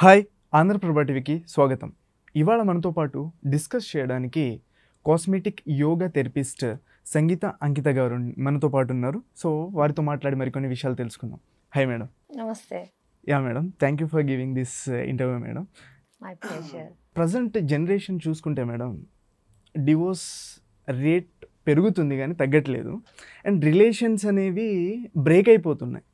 Hi Andhraprabha టీవీకి స్వాగతం. ఇవాళ మనతో పాటు డిస్కస్ చేయడానికి కాస్మెటిక్ యోగా థెరపిస్ట్ సంగీత అంకిత గారు మనతో పాటు ఉన్నారు. సో వారితో మాట్లాడి మరికొన్ని విషయాలు తెలుసుకుందాం. Hi madam. నమస్తే. Yeah madam, thank you for giving this interview madam. My pleasure. Present generation చూసుకుంటే మేడం, డివోర్స్ రేట్ పెరుగుతుంది కానీ తగ్గట్లేదు. అండ్ రిలేషన్స్ అనేవి బ్రేక్ అయిపోతున్నాయి.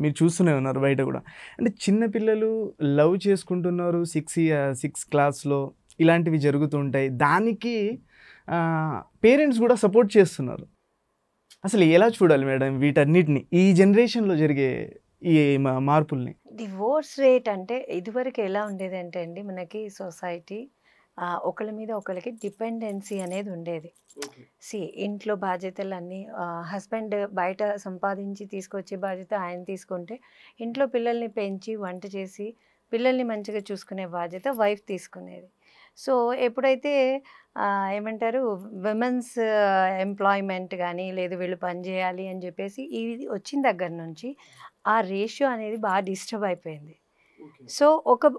మీరు చూస్తూనే ఉన్నారు బయట కూడా. అంటే చిన్నపిల్లలు లవ్ చేసుకుంటున్నారు 6 క్లాస్లో, ఇలాంటివి జరుగుతుంటాయి. దానికి పేరెంట్స్ కూడా సపోర్ట్ చేస్తున్నారు. అసలు ఎలా చూడాలి మేడం వీటన్నిటిని, ఈ జనరేషన్లో జరిగే ఈ మార్పుల్ని? డివోర్స్ రేట్ అంటే ఇదివరకు ఎలా ఉండేది అంటే అండి, మనకి సొసైటీ ఒకళ్ళ మీద ఒకళ్ళకి డిపెండెన్సీ అనేది ఉండేది. ఇంట్లో బాధ్యతలన్నీ హస్బెండ్ బయట సంపాదించి తీసుకొచ్చే బాధ్యత ఆయన తీసుకుంటే, ఇంట్లో పిల్లల్ని పెంచి వంట చేసి పిల్లల్ని మంచిగా చూసుకునే బాధ్యత వైఫ్ తీసుకునేది. సో ఎప్పుడైతే ఏమంటారు విమెన్స్ ఎంప్లాయ్మెంట్ కానీ లేదు వీళ్ళు పని చేయాలి అని చెప్పేసి ఇది వచ్చిన దగ్గర నుంచి ఆ రేషియో అనేది బాగా డిస్టర్బ్ అయిపోయింది. సో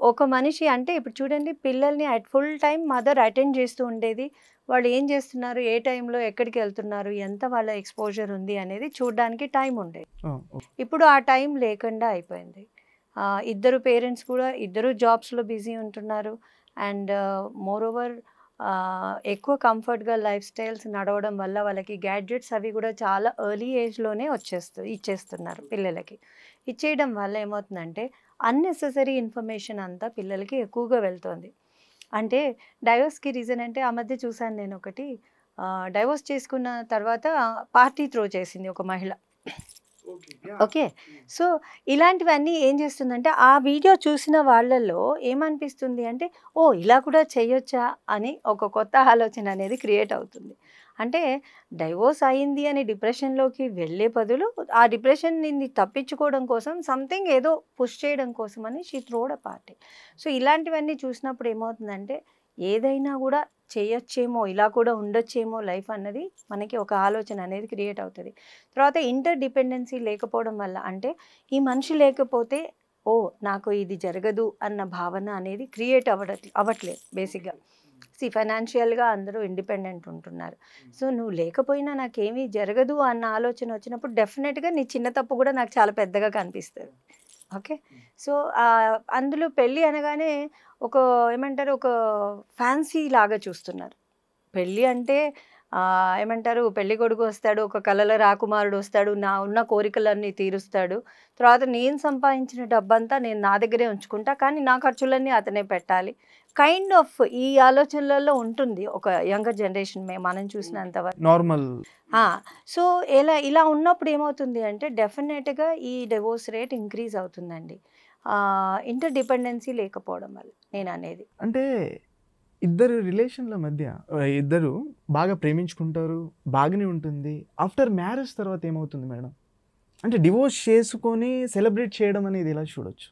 ఒక మనిషి అంటే ఇప్పుడు చూడండి, పిల్లల్ని at full time mother attend చేస్తూ ఉండేది. వాళ్ళు ఏం చేస్తున్నారు, ఏ టైంలో ఎక్కడికి వెళ్తున్నారు, ఎంత వాళ్ళ ఎక్స్పోజర్ ఉంది అనేది చూడడానికి టైం ఉండేది. ఇప్పుడు ఆ టైం లేకుండా అయిపోయింది. ఇద్దరు పేరెంట్స్ కూడా ఇద్దరు జాబ్స్లో బిజీ ఉంటున్నారు. అండ్ మోర్ ఓవర్ ఎక్కువ కంఫర్ట్గా లైఫ్ స్టైల్స్ నడవడం వల్ల వాళ్ళకి గ్యాడ్జెట్స్ అవి కూడా చాలా ఎర్లీ ఏజ్లోనే ఇచ్చేస్తున్నారు పిల్లలకి. ఇచ్చేయడం వల్ల ఏమవుతుందంటే అన్నెసెసరీ ఇన్ఫర్మేషన్ అంతా పిల్లలకి ఎక్కువగా వెళ్తుంది. అంటే డైవోర్స్కి రీజన్ అంటే ఆ మధ్య చూశాను నేను ఒకటి, డైవోర్స్ చేసుకున్న తర్వాత పార్టీ త్రో చేసింది ఒక మహిళ. ఓకే, సో ఇలాంటివన్నీ ఏం చేస్తుందంటే ఆ వీడియో చూసిన వాళ్ళల్లో ఏమనిపిస్తుంది అంటే, ఓ ఇలా కూడా చేయొచ్చా అని ఒక కొత్త ఆలోచన అనేది క్రియేట్ అవుతుంది. అంటే డైవోర్స్ అయింది అని డిప్రెషన్లోకి వెళ్ళే బదులు ఆ డిప్రెషన్ని తప్పించుకోవడం కోసం సంథింగ్ ఏదో పుష్ చేయడం కోసం అని షీ త్రోడ్ అ పార్టీ. సో ఇలాంటివన్నీ చూసినప్పుడు ఏమవుతుందంటే, ఏదైనా కూడా చేయొచ్చేమో, ఇలా కూడా ఉండొచ్చేమో లైఫ్ అన్నది మనకి ఒక ఆలోచన అనేది క్రియేట్ అవుతుంది. తర్వాత ఇంటర్ డిపెండెన్సీ లేకపోవడం వల్ల, అంటే ఈ మనిషి లేకపోతే ఓ నాకు ఇది జరగదు అన్న భావన అనేది క్రియేట్ అవ్వట్లేదు బేసిక్గా. ఫైనాన్షియల్గా అందరూ ఇండిపెండెంట్ ఉంటున్నారు. సో నువ్వు లేకపోయినా నాకేమీ జరగదు అన్న ఆలోచన వచ్చినప్పుడు డెఫినెట్గా నీ చిన్న తప్పు కూడా నాకు చాలా పెద్దగా కనిపిస్తుంది. ఓకే, సో అందులో పెళ్ళి అనగానే ఒక ఏమంటారు, ఒక ఫ్యాన్సీ లాగా చూస్తున్నారు. పెళ్ళి అంటే ఏమంటారు, పెళ్ళి కొడుకు వస్తాడు, ఒక కళల రాకుమారుడు వస్తాడు, నా ఉన్న కోరికలన్నీ తీరుస్తాడు, తర్వాత నేను సంపాదించిన డబ్బంతా నేను నా దగ్గరే ఉంచుకుంటా, కానీ నా ఖర్చులన్నీ అతనే పెట్టాలి, కైండ్ ఆఫ్ ఈ ఆలోచనలలో ఉంటుంది ఒక యంగర్ జనరేషన్ మనం చూసినంత వరకు నార్మల్. సో ఇలా ఉన్నప్పుడు ఏమవుతుంది అంటే డెఫినెట్గా ఈ డివోర్స్ రేట్ ఇంక్రీజ్ అవుతుందండి, ఇంటర్ డిపెండెన్సీ లేకపోవడం వల్ల నేను అనేది. అంటే ఇద్దరు రిలేషన్ల మధ్య ఇద్దరు బాగా ప్రేమించుకుంటారు, బాగానే ఉంటుంది. ఆఫ్టర్ మ్యారేజ్ తర్వాత ఏమవుతుంది మేడం? అంటే డివోర్స్ చేసుకొని సెలబ్రేట్ చేయడం అనేది ఎలా చూడొచ్చు?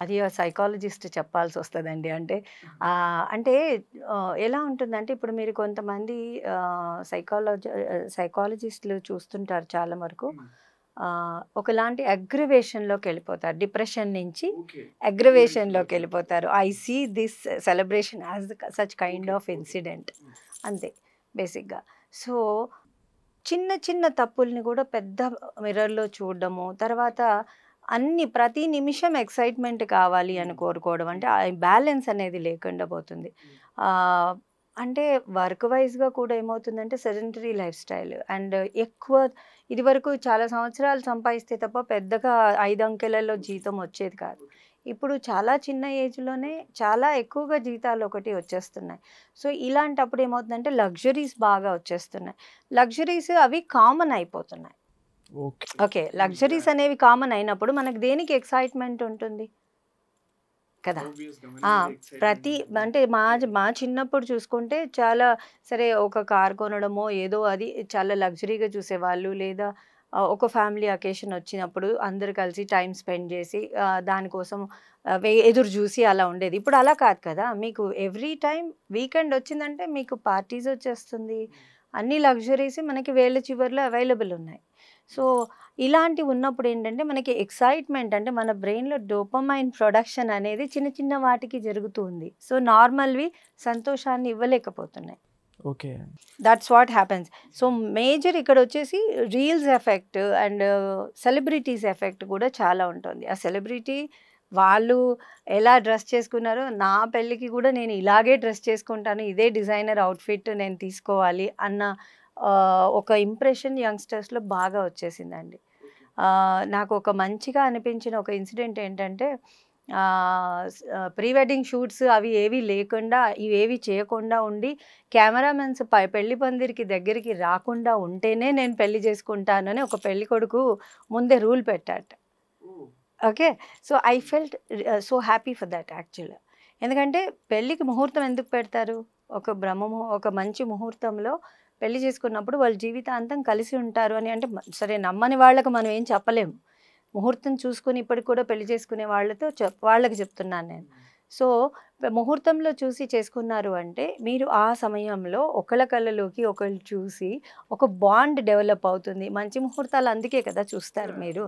అది సైకాలజిస్ట్ చెప్పాల్సి వస్తుందండి. అంటే ఎలా ఉంటుందంటే, ఇప్పుడు మీరు కొంతమంది సైకాలజిస్టులు చూస్తుంటారు చాలా వరకు, ఒకలాంటి అగ్రివేషన్లోకి వెళ్ళిపోతారు. డిప్రెషన్ నుంచి అగ్రివేషన్లోకి వెళ్ళిపోతారు. I see this celebration as such kind of incident, అంతే బేసిక్గా. సో చిన్న చిన్న తప్పుల్ని కూడా పెద్ద మిర్రర్లో చూడడము, తర్వాత ప్రతి నిమిషం ఎక్సైట్మెంట్ కావాలి అని కోరుకోవడం, అంటే బ్యాలెన్స్ అనేది లేకుండా పోతుంది. అంటే వర్క్ వైజ్గా కూడా ఏమవుతుందంటే సెడెంటరీ లైఫ్ స్టైల్, అండ్ ఎక్కువ ఇదివరకు చాలా సంవత్సరాలు సంపాదిస్తే తప్ప పెద్దగా 5 అంకెలలో జీతం వచ్చేది కాదు. ఇప్పుడు చాలా చిన్న ఏజ్లోనే చాలా ఎక్కువగా జీతాలు వచ్చేస్తున్నాయి. సో ఇలాంటప్పుడు ఏమవుతుందంటే లగ్జరీస్ బాగా వచ్చేస్తున్నాయి. లగ్జరీస్ అవి కామన్ అయిపోతున్నాయి. ఓకే, లగ్జరీస్ అనేవి కామన్ అయినప్పుడు మనకు దేనికి ఎక్సైట్మెంట్ ఉంటుంది కదా. అంటే మా చిన్నప్పుడు చూసుకుంటే చాలా సరే, ఒక కార్ కొనడమో ఏదో అది చాలా లగ్జరీగా చూసేవాళ్ళు, లేదా ఒక ఫ్యామిలీ అకేషన్ వచ్చినప్పుడు అందరు కలిసి టైం స్పెండ్ చేసి దానికోసం ఎదురు చూసి అలా ఉండేది. ఇప్పుడు అలా కాదు కదా, మీకు ఎవ్రీ టైం వీకెండ్ వచ్చిందంటే మీకు పార్టీస్ వచ్చేస్తుంది, అన్ని లగ్జరీస్ మనకి వేళ్ళ చివర్లో అవైలబుల్ ఉన్నాయి. సో ఇలాంటివి ఉన్నప్పుడు ఏంటంటే మనకి ఎక్సైట్మెంట్ అంటే మన బ్రెయిన్లో డోపమైన్ ప్రొడక్షన్ అనేది చిన్న చిన్న వాటికి జరుగుతుంది. సో నార్మల్వి సంతోషాన్ని ఇవ్వలేకపోతున్నాయి. Okay. That's what happens. So major ఇక్కడ వచ్చేసి reels effect and celebrities effect కూడా చాలా ఉంటుంది. ఆ సెలబ్రిటీ వాళ్ళు ఎలా డ్రెస్ చేసుకున్నారో నా పెళ్ళికి కూడా నేను ఇలాగే డ్రెస్ చేసుకుంటాను, ఇదే డిజైనర్ అవుట్ఫిట్ నేను తీసుకోవాలి అన్న ఒక ఇంప్రెషన్ యంగ్స్టర్స్లో బాగా వచ్చేసిందండి. నాకు ఒక మంచిగా అనిపించిన ఒక ఇన్సిడెంట్ ఏంటంటే ప్రీ వెడ్డింగ్ షూట్స్ అవి ఏవి లేకుండా ఇవేవి చేయకుండా ఉండి కెమెరామెన్స్ పెళ్లి పందిరికి దగ్గరికి రాకుండా ఉంటేనే నేను పెళ్లి చేసుకుంటానని ఒక పెళ్లి కొడుకు ముందే రూల్ పెట్టాట. Okay, so I felt so happy for that యాక్చువల్గా. ఎందుకంటే పెళ్ళికి ముహూర్తం ఎందుకు పెడతారు? ఒక మంచి ముహూర్తంలో పెళ్లి చేసుకున్నప్పుడు వాళ్ళ జీవితాంతం కలిసి ఉంటారు అని. అంటే సరే నమ్మని వాళ్ళకు మనం ఏం చెప్పలేము, ముహూర్తం చూసుకుని ఇప్పటికి కూడా పెళ్లి చేసుకునే వాళ్ళతో వాళ్ళకి చెప్తున్నాను నేను. సో ముహూర్తంలో చూసి చేసుకున్నారు అంటే మీరు ఆ సమయంలో ఒకళ్ళ కళ్ళలోకి ఒకళ్ళు చూసి ఒక బాండ్ డెవలప్ అవుతుంది. మంచి ముహూర్తాలు అందుకే కదా చూస్తారు మీరు.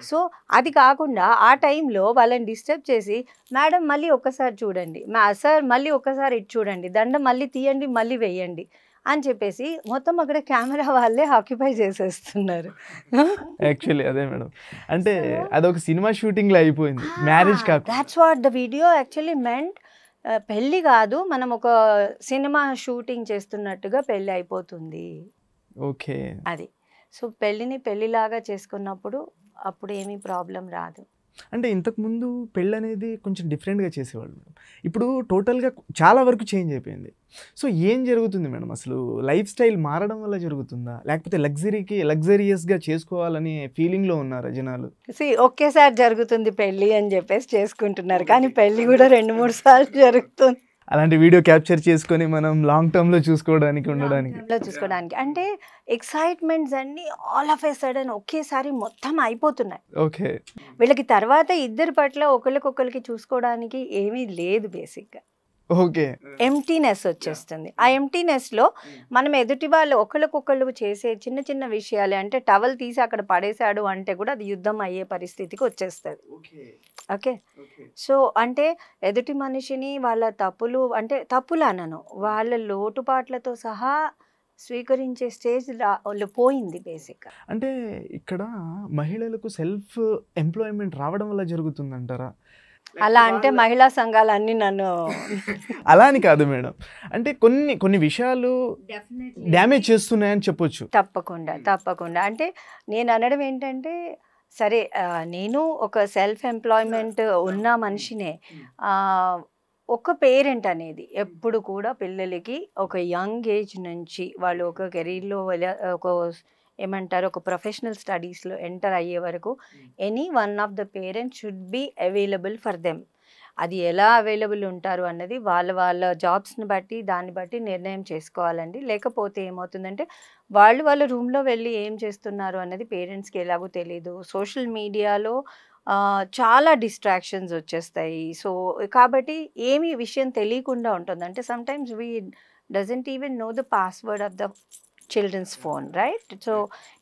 సో అది కాకుండా ఆ టైంలో వాళ్ళని డిస్టర్బ్ చేసి మేడం మళ్ళీ ఒక్కసారి చూడండి, సార్ మళ్ళీ ఒక్కసారి ఇటు చూడండి, దండ మళ్ళీ తీయండి మళ్ళీ వేయండి అని చెప్పేసి మొత్తం అక్కడ కెమెరా వాళ్ళే ఆక్యుపై చేసేస్తున్నారు. యాక్చువల్లీ అదే మేడం, అంటే అదొక సినిమా షూటింగ్లో అయిపోయింది, మ్యారేజ్ కాదు. That's what the video actually meant. పెళ్ళి కాదు, మనం ఒక సినిమా షూటింగ్ చేస్తున్నట్టుగా పెళ్ళి అయిపోతుంది. ఓకే, అది. సో పెళ్ళిని పెళ్ళిలాగా చేసుకున్నప్పుడు అప్పుడు ఏమీ ప్రాబ్లం రాదు. అంటే ఇంతకుముందు పెళ్ళి అనేది కొంచెం డిఫరెంట్గా చేసేవాళ్ళు మేడం, ఇప్పుడు టోటల్గా చాలా వరకు చేంజ్ అయిపోయింది. సో ఏం జరుగుతుంది మేడం, అసలు లైఫ్ స్టైల్ మారడం వల్ల జరుగుతుందా, లేకపోతే లగ్జరియస్గా చేసుకోవాలనే ఫీలింగ్లో ఉన్నారా జనాలు? ఒకేసారి జరుగుతుంది పెళ్ళి అని చెప్పేసి చేసుకుంటున్నారు, కానీ పెళ్ళి కూడా 2-3 సార్లు జరుగుతుంది. అలాంటి వీడియో క్యాప్చర్ చేసుకొని మనం లాంగ్ టర్మ్లో చూసుకోవడానికి అంటే ఎక్సైట్మెంట్స్ అన్ని ఆల్ ఆఫ్ ఏ సడన్ ఒకేసారి మొత్తం అయిపోతున్నాయి. ఓకే, వీళ్ళకి తర్వాత ఇద్దరి పట్ల ఒకరికొకరికి చూసుకోవడానికి ఏమీ లేదు బేసిక్గా. ఓకే, ఎంటీనెస్ వచ్చేస్తుంది. ఆ ఎంటీనెస్లో మనం ఎదుటి వాళ్ళు ఒకళ్ళకొకళ్ళు చేసే చిన్న చిన్న విషయాలు, అంటే టవల్ తీసి అక్కడ పడేశాడు అంటే కూడా అది యుద్ధం అయ్యే పరిస్థితికి వచ్చేస్తుంది. ఓకే, సో అంటే ఎదుటి మనిషిని వాళ్ళ తప్పులు, అంటే తప్పులు అనను, వాళ్ళ లోటుపాట్లతో సహా స్వీకరించే స్టేజ్ పోయింది బేసిక్గా. అంటే ఇక్కడ మహిళలకు సెల్ఫ్ ఎంప్లాయ్మెంట్ రావడం వల్ల జరుగుతుందంటారా? అలా అంటే మహిళా సంఘాలు అన్నీ నన్ను అలా అని కాదు మేడం, అంటే కొన్ని విషయాలు డ్యామేజ్ చేస్తున్నాయని చెప్పొచ్చు. తప్పకుండా అంటే నేను అనడం ఏంటంటే, సరే నేను ఒక సెల్ఫ్ ఎంప్లాయ్మెంట్ ఉన్న మనిషినే. ఒక పేరెంట్ అనేది ఎప్పుడు కూడా పిల్లలకి ఒక యంగ్ ఏజ్ నుంచి వాళ్ళు ఒక కెరీర్లో ఒక ఏమంటారు ఒక ప్రొఫెషనల్ స్టడీస్లో ఎంటర్ అయ్యే వరకు any one of the parents should be available for them. అది ఎలా అవైలబుల్ ఉంటారు అన్నది వాళ్ళ జాబ్స్ని బట్టి దాన్ని బట్టి నిర్ణయం చేసుకోవాలండి. లేకపోతే ఏమవుతుందంటే వాళ్ళ రూమ్లో వెళ్ళి ఏం చేస్తున్నారు అన్నది పేరెంట్స్కి ఎలాగో తెలియదు. సోషల్ మీడియాలో చాలా డిస్ట్రాక్షన్స్ వచ్చేస్తాయి. సో కాబట్టి ఏమీ విషయం తెలియకుండా ఉంటుంది. అంటే sometimes we doesn't even know the password of the children's phone, right? So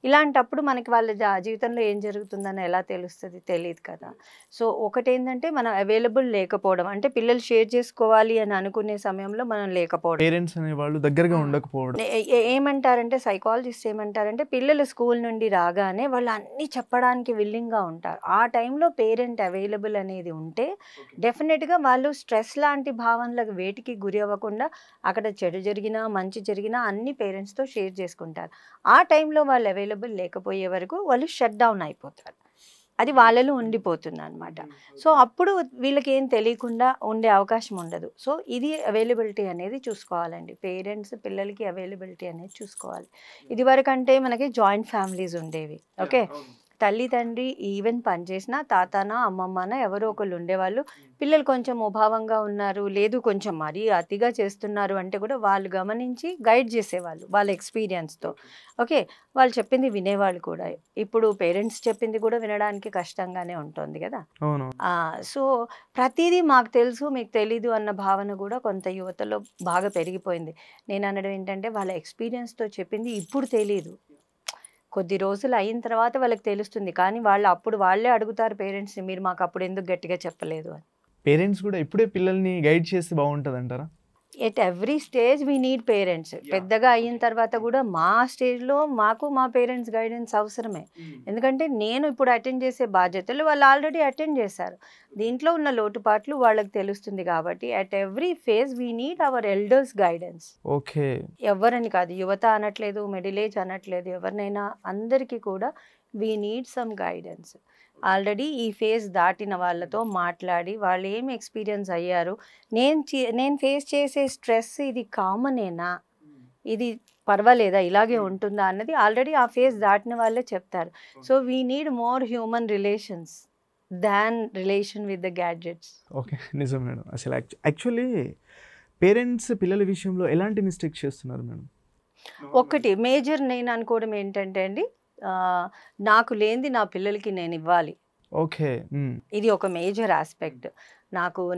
ఇలాంటప్పుడు మనకి వాళ్ళ జీవితంలో ఏం జరుగుతుందని ఎలా తెలుస్తుంది? తెలియదు కదా. సో ఒకటేంటంటే మనం అవైలబుల్ లేకపోవడం, అంటే పిల్లలు షేర్ చేసుకోవాలి అని అనుకునే సమయంలో మనం లేకపోవడం, పేరెంట్స్ అనే వాళ్ళు దగ్గరగా ఉండకపోవడం. ఏమంటారంటే సైకాలజిస్ట్ ఏమంటారంటే పిల్లలు స్కూల్ నుండి రాగానే వాళ్ళు అన్నీ చెప్పడానికి విల్లింగ్గా ఉంటారు. ఆ టైంలో పేరెంట్ అవైలబుల్ అనేది ఉంటే డెఫినెట్గా వాళ్ళు స్ట్రెస్ లాంటి భావనలకు వేటికి గురి అవ్వకుండా అక్కడ చెడు జరిగినా మంచి జరిగినా అన్ని పేరెంట్స్తో షేర్ చేసుకుంటారు. ఆ టైంలో వాళ్ళు అవైలబుల్ లేకపోయే వరకు వాళ్ళు షట్ డౌన్ అయిపోతారు. అది వాళ్ళలో ఉండిపోతుంది అనమాట. సో అప్పుడు వీళ్ళకి ఏం తెలియకుండా ఉండే అవకాశం ఉండదు. సో ఇది అవైలబిలిటీ అనేది చూసుకోవాలండి. పేరెంట్స్ పిల్లలకి అవైలబిలిటీ అనేది చూసుకోవాలి. ఇది వరకు అంటే మనకి జాయింట్ ఫ్యామిలీస్ ఉండేవి. ఓకే, తల్లి తండ్రి ఈవెన్ పనిచేసినా తాతనా అమ్మమ్మనా ఎవరో ఒకళ్ళు ఉండేవాళ్ళు. పిల్లలు కొంచెం ముభావంగా ఉన్నారు, లేదు కొంచెం మరీ అతిగా చేస్తున్నారు అంటే కూడా వాళ్ళు గమనించి గైడ్ చేసేవాళ్ళు వాళ్ళ ఎక్స్పీరియన్స్తో. ఓకే, వాళ్ళు చెప్పింది వినేవాళ్ళు కూడా. ఇప్పుడు పేరెంట్స్ చెప్పింది కూడా వినడానికి కష్టంగానే ఉంటుంది కదా. సో ప్రతిదీ మాకు తెలుసు మీకు తెలీదు అన్న భావన కూడా కొంత యువతలో బాగా పెరిగిపోయింది. నేను అనడం ఏంటంటే వాళ్ళ ఎక్స్పీరియన్స్తో చెప్పింది ఇప్పుడు తెలీదు, కొద్ది రోజులు అయిన తర్వాత వాళ్ళకి తెలుస్తుంది. కానీ వాళ్ళు అప్పుడు వాళ్ళే అడుగుతారు పేరెంట్స్‌ని, మీరు మాకు అప్పుడు ఎందుకు గట్టిగా చెప్పలేదు అని. పేరెంట్స్ కూడా ఇప్పుడే పిల్లల్ని గైడ్ చేస్తే బాగుంటుందంటారా? At every stage we need parents. పెద్దగా అయిన తర్వాత కూడా మా స్టేజ్‌లో మాకు మా పేరెంట్స్ గైడెన్స్ అవసరమే. ఎందుకంటే నేను ఇప్పుడు అటెండ్ చేసే బాధ్యతలు వాళ్ళు ఆల్రెడీ అటెండ్ చేశారు. దీంట్లో ఉన్న లోటుపాట్లు వాళ్ళకి తెలుస్తుంది కాబట్టి at every phase we need hour elders guidance. Okay. ఎవరని కాదు, యువత అనట్లేదు, మిడిల్ ఏజ్ అనట్లేదు, ఎవరినైనా అందరికీ కూడా we need some guidance. Already ఈ ఫేజ్ దాటిన వాళ్ళతో మాట్లాడి వాళ్ళు ఏమి ఎక్స్పీరియన్స్ అయ్యారు, నేను ఫేస్ చేసే స్ట్రెస్ ఇది కామనేనా, ఇది పర్వాలేదా, ఇలాగే ఉంటుందా అన్నది ఆల్రెడీ ఆ ఫేజ్ దాటిన వాళ్ళే చెప్తారు. So we need more human relations than relation with the gadgets. Okay. నిజం మేడం. అసలు యాక్చువల్లీ పేరెంట్స్ పిల్లల విషయంలో ఎలాంటి మిస్టేక్స్ చేస్తున్నారు మేడం? ఒకటి మేజర్ నేను అనుకోవడం ఏంటంటే అండి, నాకు లేనిది నా పిల్లలకి నేను ఇవ్వాలి. ఓకే. ఇది ఒక మేజర్ ఆస్పెక్ట్.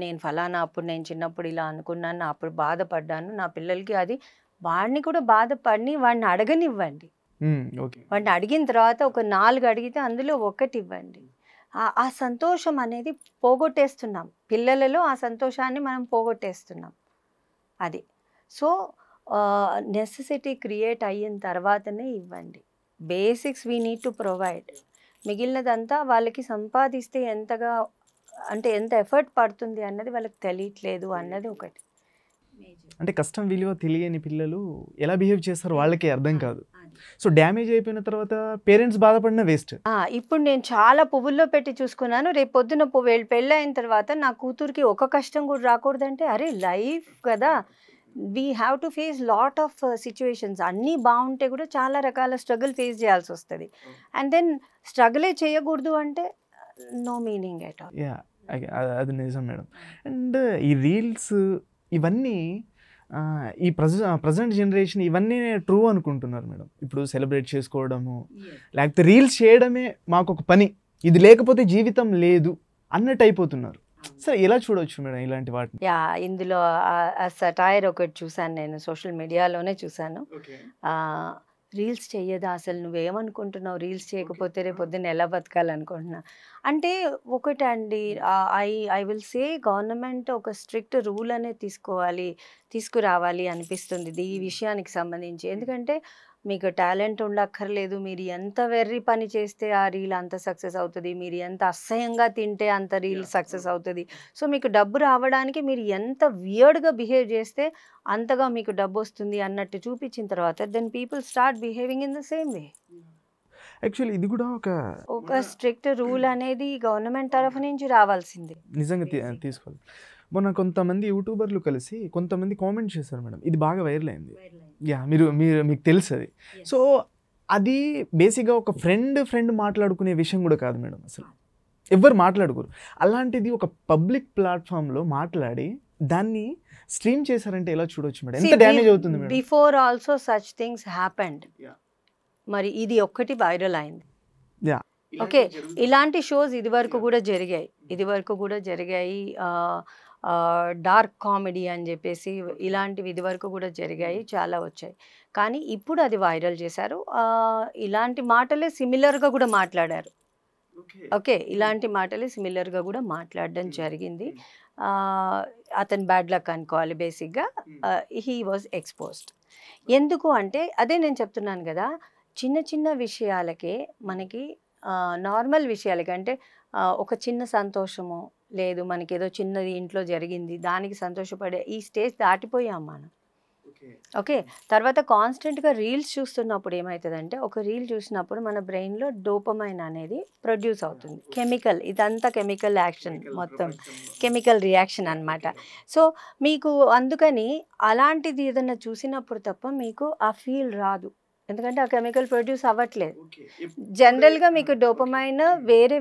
నేను ఫలానా అప్పుడు నేను చిన్నప్పుడు ఇలా అనుకున్నాను, నా అప్పుడు బాధపడ్డాను, నా పిల్లలకి అది వాడిని కూడా బాధపడి వాడిని అడగనివ్వండి. ఓకే. వాడిని అడిగిన తర్వాత ఒక 4 అడిగితే అందులో 1 ఇవ్వండి. ఆ సంతోషం అనేది పోగొట్టేస్తున్నాం పిల్లలలో, ఆ సంతోషాన్ని మనం పోగొట్టేస్తున్నాం. అది సో నెసెసిటీ క్రియేట్ అయిన తర్వాతనే ఇవ్వండి. Basics we need to provide. మిగిలినదంతా వాళ్ళకి సంపాదిస్తే ఎంతగా అంటే ఎంత ఎఫర్ట్ పడుతుంది అన్నది వాళ్ళకి తెలియట్లేదు అన్నది ఒకటి. అంటే కష్టం విలువ తెలియని పిల్లలు ఎలా బిహేవ్ చేస్తారో వాళ్ళకి అర్థం కాదు. సో డ్యామేజ్ అయిపోయిన తర్వాత పేరెంట్స్ బాధపడిన వేస్ట్. ఇప్పుడు నేను చాలా పువ్వుల్లో పెట్టి చూసుకున్నాను, రేపు పొద్దున పెళ్ళి అయిన తర్వాత నా కూతురికి ఒక కష్టం కూడా రాకూడదంటే, అరే లైఫ్ కదా, we have to face lot of situations. అన్నీ బాగుంటే కూడా చాలా రకాల స్ట్రగుల్ ఫేస్ చేయాల్సి వస్తుంది. అండ్ దెన్ స్ట్రగులే చేయకూడదు అంటే no meaning at all. Yeah, అది నిజం మేడం. అండ్ ఈ రీల్స్ ఇవన్నీ ఈ ప్రజెంట్ జనరేషన్ ఇవన్నీ ట్రూ అనుకుంటున్నారు మేడం. ఇప్పుడు సెలబ్రేట్ చేసుకోవడము, లేకపోతే రీల్స్ చేయడమే మాకు ఒక పని, ఇది లేకపోతే జీవితం లేదు అన్నట్టు అయిపోతున్నారు. సరే, ఎలా చూడవచ్చు మేడం ఇలాంటి వాటిని? ఇందులో సటైర్ ఒకటి చూసాను, నేను సోషల్ మీడియాలోనే చూసాను. రీల్స్ చెయ్యదా అసలు, నువ్వేమనుకుంటున్నావు, రీల్స్ చేయకపోతే రేపు పొద్దున్న ఎలా బతకాలనుకుంటున్నా అంటే. ఒకటండి, ఐ విల్ సే గవర్నమెంట్ ఒక స్ట్రిక్ట్ రూల్ అనేది తీసుకురావాలి అనిపిస్తుంది ఈ విషయానికి సంబంధించి. ఎందుకంటే మీకు టాలెంట్ ఉండక్కర్లేదు, మీరు ఎంత వెర్రి పని చేస్తే ఆ రీల్ అంత సక్సెస్ అవుతుంది, మీరు ఎంత అసహ్యంగా తింటే అంత రీల్ సక్సెస్ అవుతుంది. సో మీకు డబ్బు రావడానికి మీరు ఎంత వియర్డ్గా బిహేవ్ చేస్తే అంతగా మీకు డబ్బు వస్తుంది అన్నట్టు చూపించిన తర్వాత then people start behaving in the same way. Actually ఇది కూడా ఒక స్ట్రిక్ట్ రూల్ అనేది గవర్నమెంట్ తరఫు నుంచి రావాల్సింది. నిజంగా తీసుకోవాలి. మొన్న కొంతమంది యూట్యూబర్లు కలిసి కొంతమంది కామెంట్ చేశారు మేడం, ఇది బాగా వైరల్ అయింది. యా, మీకు తెలుసు అది. సో అది బేసిక్గా ఒక ఫ్రెండ్ మాట్లాడుకునే విషయం కూడా కాదు మేడం, అసలు ఎవ్వరు మాట్లాడుకోరు. అలాంటిది ఒక పబ్లిక్ ప్లాట్ఫామ్లో మాట్లాడి దాన్ని స్ట్రీమ్ చేశారంటే ఎలా చూడొచ్చు మేడం? ఎంత డ్యామేజ్ అవుతుంది madam? Before also such things happened, మరి ఇది ఒక్కటి వైరల్ అయింది. యా, ఓకే, ఇలాంటి షోస్ ఇదివరకు కూడా జరిగాయి. డార్క్ కామెడీ అని చెప్పేసి ఇలాంటివి ఇదివరకు కూడా జరిగాయి, చాలా వచ్చాయి. కానీ ఇప్పుడు అది వైరల్ చేశారు. ఇలాంటి మాటలే సిమిలర్గా కూడా మాట్లాడారు. ఓకే, ఇలాంటి మాటలే సిమిలర్గా కూడా మాట్లాడడం జరిగింది. అతను బ్యాడ్ లక్ అనుకోవాలి బేసిక్గా. He was exposed. ఎందుకు అంటే అదే నేను చెప్తున్నాను కదా, చిన్న విషయాలకే మనకి నార్మల్ విషయాలకి అంటే ఒక చిన్న సంతోషము లేదు, మనకి ఏదో చిన్నది ఇంట్లో జరిగింది దానికి సంతోషపడే ఈ స్టేజ్ దాటిపోయాం మనం. ఓకే, తర్వాత కాన్స్టెంట్గా రీల్స్ చూస్తున్నప్పుడు ఏమవుతుందంటే, ఒక రీల్ చూసినప్పుడు మన బ్రెయిన్లో డోపమైన్ అనేది ప్రొడ్యూస్ అవుతుంది, కెమికల్, ఇదంతా కెమికల్ యాక్షన్, మొత్తం కెమికల్ రియాక్షన్ అనమాట. సో మీకు అందుకని అలాంటిది ఏదైనా చూసినప్పుడు తప్ప మీకు ఆ ఫీల్ రాదు, ఎందుకంటే ఆ కెమికల్ ప్రొడ్యూస్ అవ్వట్లేదు. జనరల్గా మీకు డోపమైన్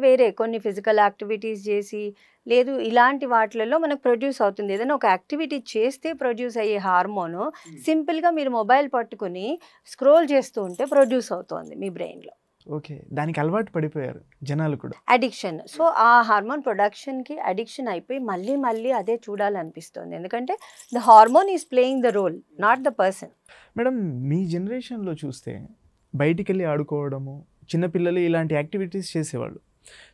వేరే కొన్ని ఫిజికల్ యాక్టివిటీస్ చేసి లేదు ఇలాంటి వాటిలలో మనకు ప్రొడ్యూస్ అవుతుంది. ఏదైనా ఒక యాక్టివిటీ చేస్తే ప్రొడ్యూస్ అయ్యే హార్మోను సింపుల్గా మీరు మొబైల్ పట్టుకుని స్క్రోల్ చేస్తూ ఉంటే ప్రొడ్యూస్ అవుతుంది మీ బ్రెయిన్లో. ఓకే, దానికి అలవాటు పడిపోయారు జనాలు కూడా, అడిక్షన్. సో ఆ హార్మోన్ ప్రొడక్షన్కి అడిక్షన్ అయిపోయి మళ్ళీ అదే చూడాలనిపిస్తుంది, ఎందుకంటే the hormone is playing the role, not the person. Madam మీ జనరేషన్లో చూస్తే బయటికెళ్ళి ఆడుకోవడము, చిన్నపిల్లలు ఇలాంటి యాక్టివిటీస్ చేసేవాళ్ళు.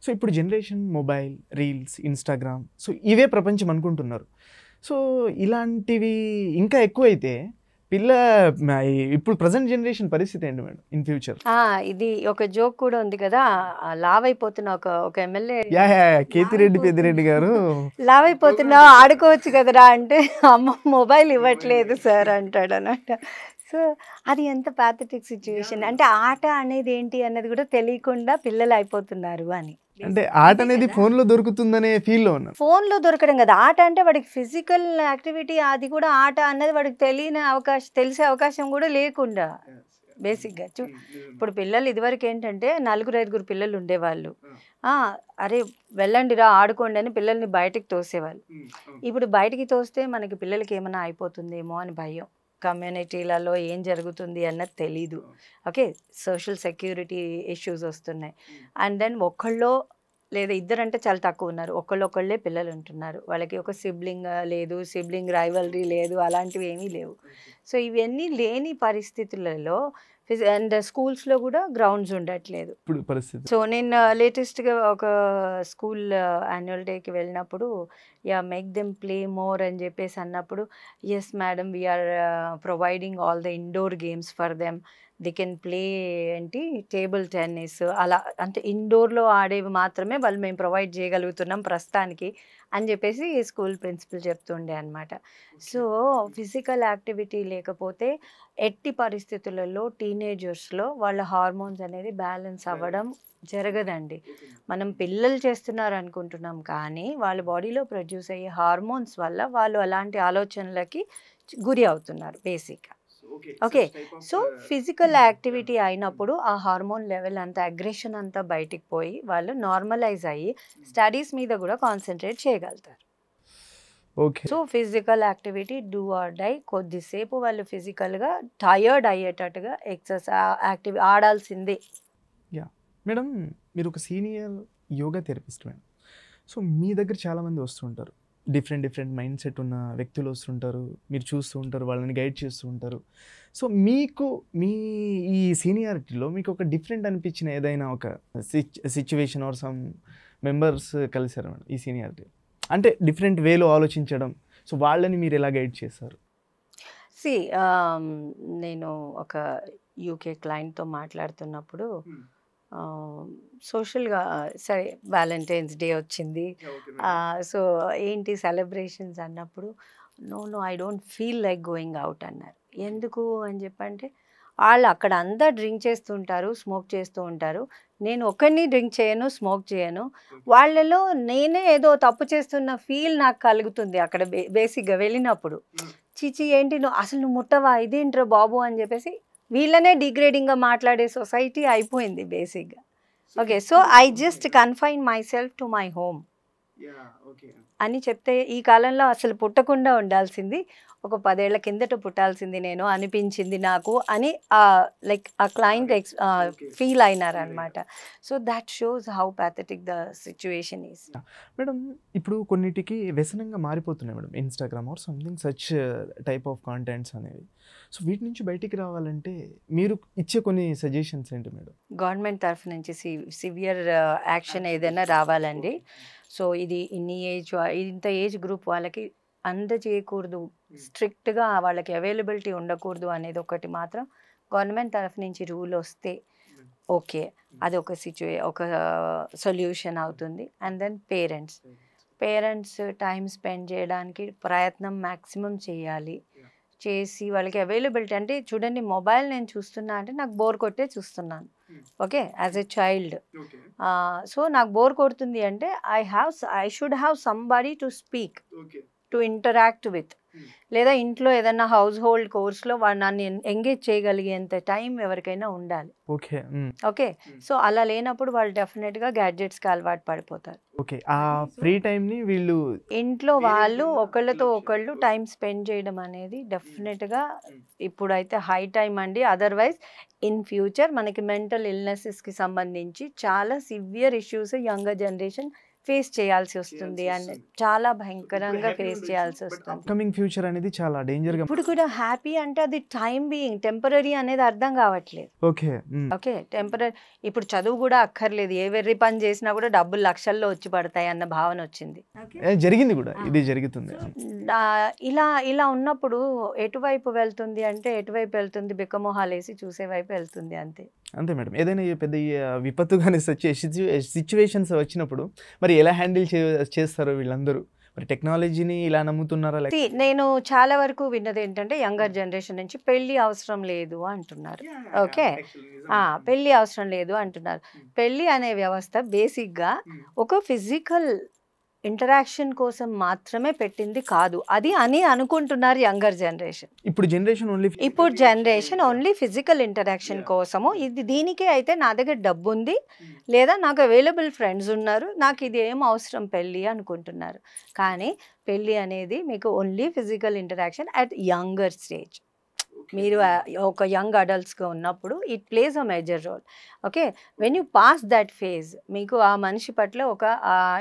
సో ఇప్పుడు generation mobile, reels, Instagram, so ఇవే ప్రపంచం అనుకుంటున్నారు. సో ఇలాంటివి ఇంకా ఎక్కువైతే ఇప్పుడు ప్రెజెంట్ జనరేషన్ పరిస్థితి ఏంటి మేడం ఇన్ ఫ్యూచర్? ఇది ఒక జోక్ కూడా ఉంది కదా, లావైపోతున్న ఒక ఎమ్మెల్యే కేతిరెడ్డి పెద్దిరెడ్డి గారు లావైపోతున్నావు ఆడుకోవచ్చు కదరా అంటే, అమ్మ మొబైల్ ఇవ్వట్లేదు సార్ అంటాడు అన్నట్టు. సో అది ఎంత ప్యాథటిక్ సిచ్యువేషన్ అంటే, ఆట అనేది ఏంటి అన్నది కూడా తెలియకుండా పిల్లలు అయిపోతున్నారు అని. అంటే ఆట అనేది ఫోన్లో దొరుకుతుందనే ఫీల్లో ఉన్నారు. ఫోన్లో దొరకడం కదా ఆట అంటే, వాడికి ఫిజికల్ యాక్టివిటీ అది కూడా ఆట అన్నది వాడికి తెలిసే అవకాశం కూడా లేకుండా బేసిక్గా ఇప్పుడు పిల్లలు ఇదివరకు ఏంటంటే 4-5 పిల్లలు ఉండేవాళ్ళు. అరే వెళ్ళండి రా ఆడుకోండి అని పిల్లల్ని బయటికి తోసేవాళ్ళు. ఇప్పుడు బయటికి తోస్తే మనకి పిల్లలకి ఏమైనా అయిపోతుందేమో అని భయం, కమ్యూనిటీలలో ఏం జరుగుతుంది అన్నది తెలీదు. ఓకే, సోషల్ సెక్యూరిటీ ఇష్యూస్ వస్తున్నాయి. అండ్ దెన్ ఒక్కళ్ళో లేదా ఇద్దరంటే చాలా తక్కువ ఉన్నారు, ఒకళ్ళే పిల్లలు ఉంటున్నారు. వాళ్ళకి ఒక సిబ్లింగ్ లేదు, సిబ్లింగ్ రైవల్రీ లేదు, అలాంటివి ఏమీ లేవు. సో ఇవన్నీ లేని పరిస్థితులలో అండ్ స్కూల్స్లో కూడా గ్రౌండ్స్ ఉండట్లేదు ఇప్పుడు పరిస్థితి. సో నేను లేటెస్ట్గా ఒక స్కూల్ యాన్యువల్ డేకి వెళ్ళినప్పుడు, మేక్ దెమ్ ప్లే మోర్ అని చెప్పేసి అన్నప్పుడు, yes madam we are providing all the indoor games for them, they can play ఏంటి టేబుల్ టెన్నిస్, అలా అంటే ఇండోర్లో ఆడేవి మాత్రమే వాళ్ళు మేము ప్రొవైడ్ చేయగలుగుతున్నాం ప్రస్తుతానికి అని చెప్పేసి స్కూల్ ప్రిన్సిపల్ చెప్తుండే అనమాట. సో ఫిజికల్ యాక్టివిటీ లేకపోతే ఎట్టి పరిస్థితులలో టీనేజర్స్లో వాళ్ళ హార్మోన్స్ అనేది బ్యాలెన్స్ అవ్వడం జరగదండి. మనం పిల్లలు చేస్తున్నారు అనుకుంటున్నాం కానీ వాళ్ళ బాడీలో ప్రొడ్యూస్ అయ్యే హార్మోన్స్ వల్ల వాళ్ళు అలాంటి ఆలోచనలకి గురి అవుతున్నారు బేసిక్గా. ఓకే, సో ఫిజికల్ యాక్టివిటీ అయినప్పుడు ఆ హార్మోన్ లెవెల్ అంతా, అగ్రెషన్ అంతా బయటికి పోయి వాళ్ళు నార్మలైజ్ అయ్యి స్టడీస్ మీద కూడా కాన్సన్ట్రేట్ చేయగలుగుతారు. Okay, so physical activity do or die, కొద్దిసేపు వాళ్ళు ఫిజికల్గా టయర్డ్ అయ్యేటట్టుగా యాక్టివ్ ఆడాల్సిందే. యా మేడం, మీరు ఒక senior yoga therapist madam. So మీ దగ్గర చాలామంది వస్తుంటారు, డిఫరెంట్ మైండ్ సెట్ ఉన్న వ్యక్తులు వస్తుంటారు, మీరు చూస్తూ ఉంటారు, వాళ్ళని గైడ్ చేస్తూ ఉంటారు. సో మీకు మీ ఈ సీనియారిటీలో మీకు ఒక డిఫరెంట్ అనిపించిన ఏదైనా ఒక సిచ్యువేషన్ ఆర్ సమ్ మెంబర్స్ కలిసారు మేడం ఈ సీనియారిటీ, అంటే డిఫరెంట్ వేలో ఆలోచించడం, సో వాళ్ళని మీరు ఎలా గైడ్ చేస్తారు? నేను ఒక యూకే క్లయింట్తో మాట్లాడుతున్నప్పుడు సోషల్గా సరే వ్యాలంటైన్స్ డే వచ్చింది, సో ఏంటి సెలబ్రేషన్స్ అన్నప్పుడు, no I don't feel like going out అన్నారు. ఎందుకు అని చెప్పంటే, వాళ్ళు అక్కడ అంతా డ్రింక్ చేస్తుంటారు, స్మోక్ చేస్తూ ఉంటారు, నేను ఒక్కడిని డ్రింక్ చేయను, స్మోక్ చేయను, వాళ్ళలో నేనే ఏదో తప్పు చేస్తున్న ఫీల్ నాకు కలుగుతుంది అక్కడ బేసిక్గా వెళ్ళినప్పుడు. చిచి ఏంటి నువ్వు ముట్టవా, ఇదేంట్రా బాబు అని చెప్పేసి వీళ్ళనే డిగ్రేడింగ్గా మాట్లాడే సొసైటీ అయిపోయింది బేసిక్గా. Okay, so I just confine my self to my home అని చెప్తే, ఈ కాలంలో అసలు పుట్టకుండా ఉండాల్సింది ఒక 10 ఏళ్ల కిందట పుట్టాల్సింది నేను అనిపించింది నాకు అని లైక్ ఆ క్లయింట్ ఫీల్ అయినారనమాట. So that shows how pathetic the situation is. Madam ఇప్పుడు కొన్నిటికి వ్యసనంగా మారిపోతున్నాయి madam, Instagram or something such type of contents అనేవి. సో వీటి నుంచి బయటికి రావాలంటే మీరు ఇచ్చే కొన్ని సజెషన్స్ ఏంటి మేడం? గవర్నమెంట్ తరఫు నుంచి సివియర్ యాక్షన్ ఏదైనా రావాలండి. సో ఇది ఇంత ఏజ్ గ్రూప్ వాళ్ళకి అందజేయకూడదు, స్ట్రిక్ట్గా వాళ్ళకి అవైలబిలిటీ ఉండకూడదు అనేది ఒకటి మాత్రం గవర్నమెంట్ తరఫు నుంచి రూల్ వస్తే ఓకే, అది ఒక ఒక సొల్యూషన్ అవుతుంది. And then parents time spend చేయడానికి ప్రయత్నం మ్యాక్సిమం చేయాలి. చేసి వాళ్ళకి అవైలబిలిటీ, అంటే చూడండి మొబైల్ నేను చూస్తున్నా అంటే నాకు బోర్ కొట్టే చూస్తున్నాను, okay, as a child. So నాకు బోర్ కొడుతుంది అంటే I should have somebody to speak, to interact with, లేదా ఇంట్లో ఏదైనా హౌస్ హోల్డ్ కోర్స్లో నన్ను ఎంగేజ్ చేయగలిగేంత టైం ఎవరికైనా ఉండాలి. ఓకే, సో అలా లేనప్పుడు వాళ్ళు డెఫినెట్గా గ్యాడ్జెట్స్కి అలవాటు పడిపోతారు. ఓకే, ఆ ఫ్రీ టైంని వీళ్ళు ఇంట్లో వాళ్ళు ఒకళ్ళతో ఒకళ్ళు టైం స్పెండ్ చేయడం అనేది డెఫినెట్గా ఇప్పుడైతే హై టైం అండి. అదర్వైజ్ ఇన్ ఫ్యూచర్ మనకి మెంటల్ ఇల్నెసెస్కి సంబంధించి చాలా severe issues younger generation face చేయాల్సి వస్తుంది అండ్ చాలా భయంకరంగా ఫేస్ చేయాల్సి వస్తుంది. అప్కమింగ్ ఫ్యూచర్ అనేది చాలా డేంజర్ గా. ఇప్పుడు కూడా హ్యాపీ అంటే అది టైం బీయింగ్, టెంపరీ అనేది అర్థం కావట్లేదు. ఓకే. Okay, temporary. ఇప్పుడు చదువు కూడా అక్కర్లేదు, ఏ వెర్రి పని చేసినా కూడా డబ్బులు లక్షల్లో వచ్చి పడతాయి అన్న భావన వచ్చింది. జరిగింది కూడా, ఇది జరుగుతుంది. ఇలా ఇలా ఉన్నప్పుడు ఎటువైపు వెళ్తుంది అంటే ఎటువైపు వెళ్తుంది, బిక్కమొహాలేసి చూసే వైపు వెళ్తుంది, అంతే. అంతే మేడం. ఏదైనా పెద్ద విపత్తు కానీ సిచ్యువేషన్స్ వచ్చినప్పుడు మరి ఎలా హ్యాండిల్ చేస్తారు వీళ్ళందరూ? మరి టెక్నాలజీని ఇలా నమ్ముతున్నారా? నేను చాలా వరకు విన్నది ఏంటంటే యంగర్ జనరేషన్ నుంచి పెళ్లి అవసరం లేదు అంటున్నారు. ఓకే, పెళ్లి అవసరం లేదు అంటున్నారు. పెళ్లి అనే వ్యవస్థ బేసిక్గా ఒక ఫిజికల్ ఇంటరాక్షన్ కోసం మాత్రమే పెట్టింది కాదు అది అని అనుకుంటున్నారు యంగర్ జనరేషన్. ఇప్పుడు జనరేషన్ ఓన్లీ ఫిజికల్ ఇంటరాక్షన్ కోసము. ఇది దీనికే అయితే నా దగ్గర డబ్బు ఉంది లేదా నాకు అవైలబుల్ ఫ్రెండ్స్ ఉన్నారు, నాకు ఇది ఏం అవసరం పెళ్ళి అనుకుంటున్నారు. కానీ పెళ్ళి అనేది మీకు only physical interaction at younger stage. మీరు ఒక యంగ్ అడల్ట్స్గా ఉన్నప్పుడు it plays a major role. Okay, when you pass that phase మీకు ఆ మనిషి పట్ల ఒక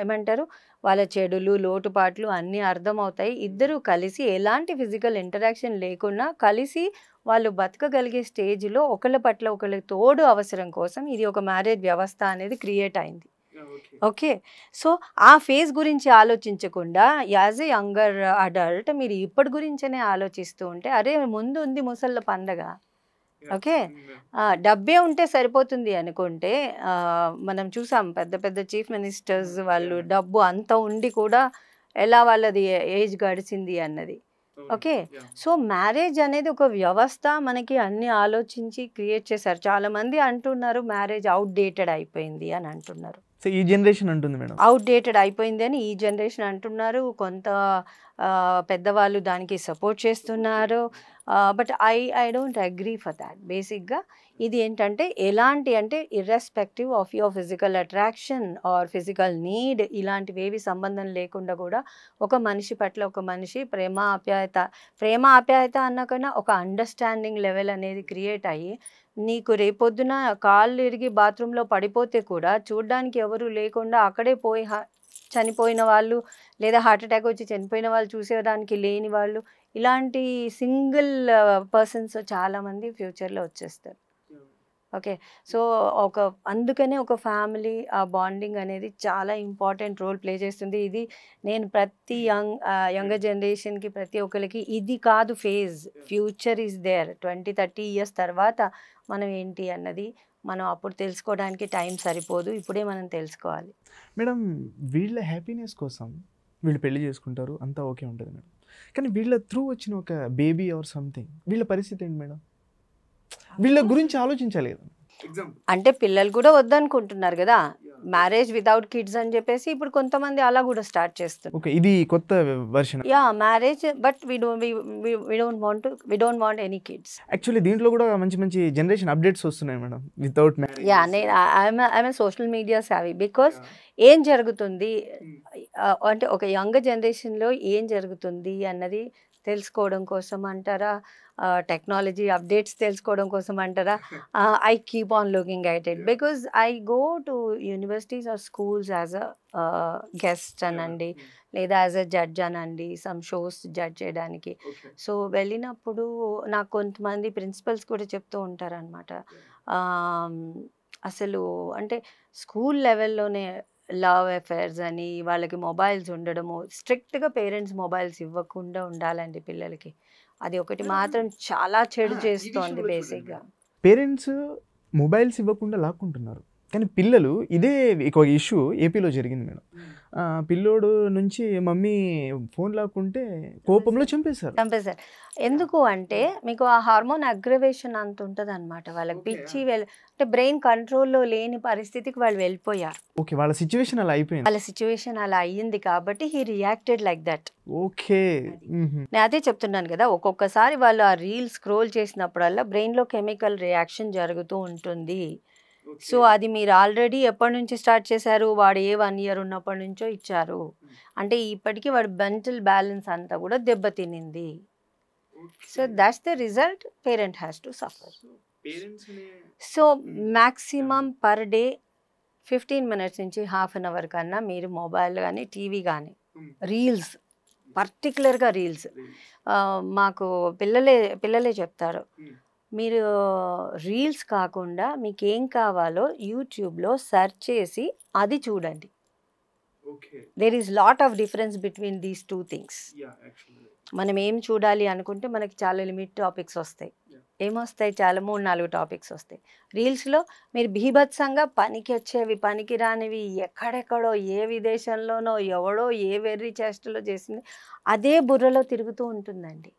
ఏమంటారు వాళ్ళ చెడులు లోటుపాట్లు అన్నీ అర్థమవుతాయి. ఇద్దరు కలిసి ఎలాంటి ఫిజికల్ ఇంటరాక్షన్ లేకుండా కలిసి వాళ్ళు బతకగలిగే స్టేజ్లో ఒకళ్ళ పట్ల ఒకళ్ళకి తోడు అవసరం కోసం ఇది ఒక మ్యారేజ్ వ్యవస్థ అనేది క్రియేట్ అయింది. ఓకే, సో ఆ ఫేజ్ గురించి ఆలోచించకుండా యాజ్ ఏ యంగర్ అడల్ట్ మీరు ఇప్పటి గురించనే ఆలోచిస్తూ ఉంటే అరే ముందు ఉంది ముసళ్ళ పండగ. ఓకే, డబ్బే ఉంటే సరిపోతుంది అనుకుంటే మనం చూసాం పెద్ద పెద్ద చీఫ్ మినిస్టర్స్ వాళ్ళు డబ్బు అంత ఉండి కూడా ఎలా వాళ్ళది ఏజ్ గడిచింది అన్నది. ఓకే, సో మ్యారేజ్ అనేది ఒక వ్యవస్థ మనకి అన్ని ఆలోచించి క్రియేట్ చేశారు. చాలా మంది అంటున్నారు మ్యారేజ్ అవుట్ డేటెడ్ అయిపోయింది అని అంటున్నారు. ఈ జనరేషన్ అంటుంది మేడం అవుట్ డేటెడ్ అయిపోయింది అని ఈ జనరేషన్ అంటున్నారు. కొంత పెద్దవాళ్ళు దానికి సపోర్ట్ చేస్తున్నారు. But I don't agree for that. బేసిక్గా ఇది ఏంటంటే ఎలాంటి అంటే irrespective of your physical attraction or physical need ఇలాంటివి ఏవి సంబంధం లేకుండా కూడా ఒక మనిషి పట్ల ఒక మనిషి ప్రేమ ఆప్యాయత అన్నకన్నా ఒక అండర్స్టాండింగ్ లెవెల్ అనేది క్రియేట్ అయ్యి నీకు రేపొద్దున కాళ్ళు ఇరిగి బాత్రూంలో పడిపోతే కూడా చూడ్డానికి ఎవరు లేకుండా అక్కడే పోయి చనిపోయిన వాళ్ళు లేదా హార్ట్ అటాక్ వచ్చి చనిపోయిన వాళ్ళు చూసేదానికి లేని వాళ్ళు ఇలాంటి సింగిల్ పర్సన్స్ చాలామంది ఫ్యూచర్లో వచ్చేస్తారు. ఓకే, సో అందుకనే ఒక ఫ్యామిలీ ఆ బాండింగ్ అనేది చాలా ఇంపార్టెంట్ రోల్ ప్లే చేస్తుంది. ఇది నేను ప్రతి యంగర్ జనరేషన్కి ప్రతి ఒక్కరికి ఇది కాదు phase, future is there. 20-30 years తర్వాత మనం ఏంటి అన్నది మనం అప్పుడు తెలుసుకోవడానికి టైం సరిపోదు, ఇప్పుడే మనం తెలుసుకోవాలి. మేడం వీళ్ళ హ్యాపీనెస్ కోసం వీళ్ళు పెళ్లి చేసుకుంటారు, అంతా ఓకే ఉంటుంది మేడం. కానీ వీళ్ళ త్రూ వచ్చిన ఒక బేబీ ఆర్ సంథింగ్ వీళ్ళ పరిస్థితి ఏంటి మేడం? వీళ్ళ గురించి ఆలోచించాలి కదా. అంటే పిల్లలు కూడా వద్దనుకుంటున్నారు కదా, మ్యారేజ్ వితౌట్ కిడ్స్ అని చెప్పేసి ఇప్పుడు కొంతమంది అలా కూడా స్టార్ట్ చేస్తారు. ఓకే, ఇది కొత్త version. Yeah, marriage but we don't want any kids. Actually దీంట్లో కూడా మంచి మంచి జనరేషన్ అప్డేట్స్ వస్తున్నాయి madam without marriage. Yeah, I'm social media savvy because ఏం జరుగుతుంది అంటే ఒక యంగ్ జనరేషన్లో ఏం జరుగుతుంది అన్నది తెలుసుకోవడం కోసం అంటారా, టెక్నాలజీ అప్డేట్స్ తెలుసుకోవడం కోసం అంటారా, I keep on looking at it because I go to universities or schools as a guest అనండి లేదా యాజ్ అ జడ్జ్ అనండి, సమ్ షోస్ జడ్జ్ చేయడానికి. సో వెళ్ళినప్పుడు నాకు కొంతమంది ప్రిన్సిపల్స్ కూడా చెప్తూ ఉంటారనమాట, అసలు అంటే స్కూల్ లెవెల్లోనే లవ్ అఫైర్స్ అని వాళ్ళకి మొబైల్స్ ఉండడము, స్ట్రిక్ట్గా పేరెంట్స్ మొబైల్స్ ఇవ్వకుండా ఉండాలండి పిల్లలకి. అది ఒకటి మాత్రం చాలా చెడు చేస్తోంది. బేసిక్గా పేరెంట్స్ మొబైల్స్ ఇవ్వకుండా లాక్కుంటున్నారు, కానీ పిల్లలు ఇదే ఒక ఇష్యూ ఏపీలో జరిగింది మేడం. పిల్లోడు నుంచి మమ్మీ ఫోన్ లాక్కుంటే కోపంలో చంపేశారు. ఎందుకు అంటే మీకు ఆ హార్మోన్ అగ్రవేషన్ అంత ఉంటుంది అనమాట వాళ్ళకి. పిచ్చి అంటే బ్రెయిన్ కంట్రోల్లో లేని పరిస్థితికి వాళ్ళు వెళ్ళిపోయారు. ఓకే, వాళ్ళ సిచ్యువేషన్ అలా అయిపోయింది. వాళ్ళ సిచ్యువేషన్ అలా అయ్యింది కాబట్టి he reacted like that. Okay, నేను అదే చెప్తున్నాను కదా, ఒక్కొక్కసారి వాళ్ళు ఆ రీల్ స్క్రోల్ చేసినప్పుడల్లా బ్రెయిన్లో కెమికల్ రియాక్షన్ జరుగుతూ ఉంటుంది. సో అది మీరు ఆల్రెడీ ఎప్పటి నుంచి స్టార్ట్ చేశారు, వాడు 1 year ఉన్నప్పటి నుంచో ఇచ్చారు అంటే ఇప్పటికీ వాడు మెంటల్ బ్యాలెన్స్ అంతా కూడా దెబ్బతినింది. So that's the result, parent has to suffer. So maximum per day 15 minutes నుంచి హాఫ్ అన్ అవర్ కన్నా మీరు మొబైల్ కానీ టీవీ కానీ రీల్స్, పర్టికులర్గా రీల్స్, మాకు పిల్లలే చెప్తారు, మీరు రీల్స్ కాకుండా మీకు ఏం కావాలో యూట్యూబ్లో సెర్చ్ చేసి అది చూడండి. There is lot of difference between these two things. మనం ఏం చూడాలి అనుకుంటే మనకి చాలా లిమిట్ టాపిక్స్ వస్తాయి. ఏమొస్తాయి? చాలా 3-4 టాపిక్స్ వస్తాయి. రీల్స్లో మీరు బీభత్సంగా పనికి వచ్చేవి, పనికి రానివి, ఎక్కడెక్కడో ఏ విదేశంలోనో ఎవడో ఏ వెర్రి చేష్టలో చేసింది అదే బుర్రలో తిరుగుతూ ఉంటుందండి.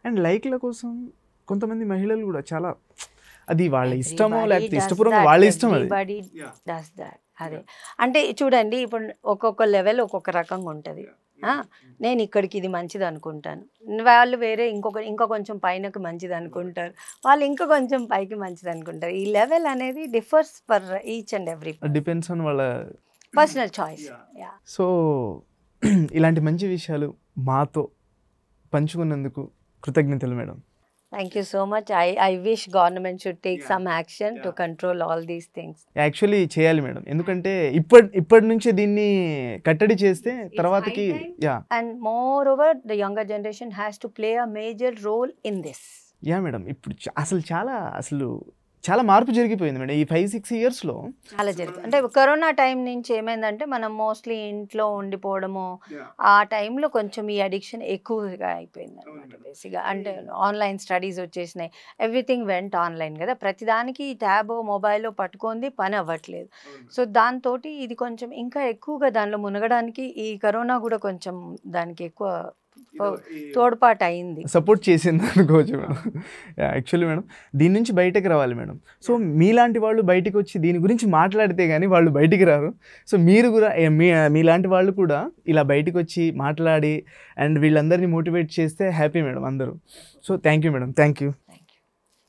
అండ్ లైక్ల కోసం కొంతమంది మహిళలు కూడా చాలా, అది వాళ్ళ ఇష్టమో లేకపోతే ఇష్టపూర్వకంగా వాళ్ళ ఇష్టం, అది డస్ దాట్. అదే అంటే చూడండి, ఇప్పుడు ఒక్కొక్క లెవెల్ ఒక్కొక్క రకంగా ఉంటుంది. నేను ఇక్కడికి ఇది మంచిది అనుకుంటాను, వాళ్ళు వేరే ఇంకా కొంచెం పైనకు మంచిది అనుకుంటారు, వాళ్ళు ఇంకా కొంచెం పైకి మంచిది అనుకుంటారు. ఈ లెవెల్ అనేది differs for each and every, depends on వాళ్ళ పర్సనల్ చాయిస్. సో ఇలాంటి మంచి విషయాలు మాతో పంచుకున్నందుకు కృతజ్ఞతలు madam. Thank you so much. I wish government should take some action to control all these things. Actually చేయాలి మేడం, ఎందుకంటే ఇప్పటి నుంచే దీన్ని కట్టడి చేస్తే తర్వాతకి And moreover, the younger generation has to play a major role in this. Madam ఇప్పుడు చాలా మార్పు జరిగిపోయింది మేడం ఈ 5-6 ఇయర్స్లో. చాలా జరిగింది. అంటే కరోనా టైం నుంచి ఏమైందంటే మనం మోస్ట్లీ ఇంట్లో ఉండిపోవడము, ఆ టైంలో కొంచెం ఈ అడిక్షన్ ఎక్కువగా అయిపోయింది అనమాట. బేసిక్గా అంటే ఆన్లైన్ స్టడీస్ వచ్చేసినాయి, ఎవ్రీథింగ్ వెంట్ ఆన్లైన్ కదా, ప్రతిదానికి ట్యాబో మొబైల్లో పట్టుకుంది పని అవ్వట్లేదు. సో దాంతో ఇది కొంచెం ఇంకా ఎక్కువగా దానిలో మునగడానికి ఈ కరోనా కూడా కొంచెం దానికి ఎక్కువ తోడ్పాటు అయింది, సపోర్ట్ చేసింది అనుకోవచ్చు మేడం. యాక్చువల్లీ మేడం దీని నుంచి బయటకు రావాలి మేడం. సో మీలాంటి వాళ్ళు బయటకు వచ్చి దీని గురించి మాట్లాడితే కానీ వాళ్ళు బయటికి రారు. సో మీరు కూడా మీలాంటి వాళ్ళు కూడా ఇలా బయటకు వచ్చి మాట్లాడి అండ్ వీళ్ళందరినీ మోటివేట్ చేస్తే హ్యాపీ మేడం అందరూ. So thank you madam, thank you.